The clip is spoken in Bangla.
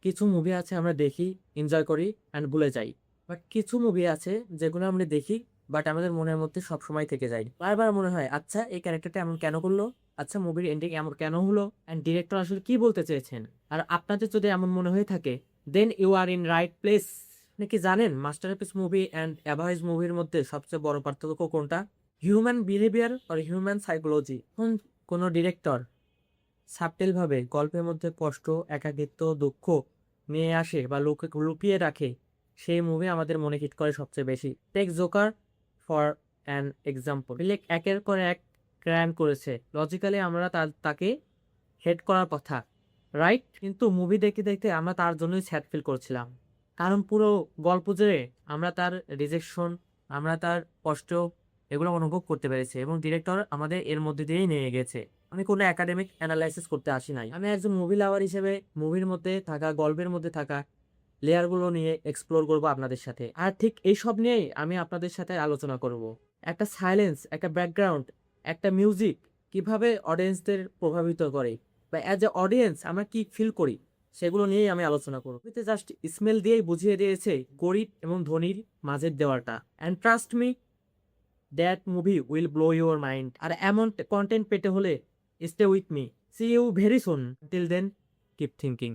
কিছু মুভি আছে আমরা দেখি, এনজয় করি অ্যান্ড ভুলে যাই। বাট কিছু মুভি আছে যেগুলো আমরা দেখি বাট আমাদের মনের মধ্যে সবসময় থেকে যায়। বারবার মনে হয় আচ্ছা এই ক্যারেক্টারটা এমন কেন করলো, আচ্ছা মুভির এন্ডিং এমন কেন হলো, অ্যান্ড ডিরেক্টর আসলে কি বলতে চেয়েছেন। আর আপনাদের যদি এমন মনে হয়ে থাকে then you are in right place. আপনি কি জানেন মাস্টারপিস মুভি অ্যান্ড অ্যাভারেজ মুভির মধ্যে সবচেয়ে বড় পার্থক্য কোনটা? হিউম্যান বিহেভিয়ার আর হিউম্যান সাইকোলজি। কোনো ডিরেক্টর সাবটেলভাবে গল্পের মধ্যে কষ্ট, একাকিত্ব, দুঃখ নিয়ে আসে বা লুকিয়ে রাখে, সেই মুভি আমাদের মনে হিট করে সবচেয়ে বেশি। Take Joker for an example. বিলেক একের পর এক ক্রাইম করেছে, লজিক্যালি আমরা তাকে হেড করার কথা, রাইট? কিন্তু মুভি দেখতে দেখতে আমরা তার জন্যই স্যাড ফিল করছিলাম, কারণ পুরো গল্প জুড়ে আমরা তার রিজেকশন, আমরা তার কষ্ট, এগুলো অনুভব করতে পেরেছি এবং ডিরেক্টর আমাদের এর মধ্যে দিয়েই নিয়ে গেছে। আমি কোনো একাডেমিক অ্যানালাইসিস করতে আসি নাই, আমি একজন মুভি লাভার হিসেবে মুভির মধ্যে থাকা, গল্পের মধ্যে থাকা লেয়ারগুলো নিয়ে এক্সপ্লোর করব আপনাদের সাথে। আর ঠিক এইসব নিয়েই আমি আপনাদের সাথে আলোচনা করব। একটা সাইলেন্স, একটা ব্যাকগ্রাউন্ড, একটা মিউজিক কিভাবে অডিয়েন্সদের প্রভাবিত করে, বা অ্যাজ এ অডিয়েন্স আমরা কি ফিল করি, সেগুলো নিয়েই আমি আলোচনা করব। এতে জাস্ট স্মেল দিয়েই বুঝিয়ে দিয়েছে গরিব এবং ধনীর মাঝের দেওয়ালটা। And trust me, that movie will blow your mind. আর এমন কন্টেন্ট পেতে হলে stay with me. See you very soon. Till then, keep thinking.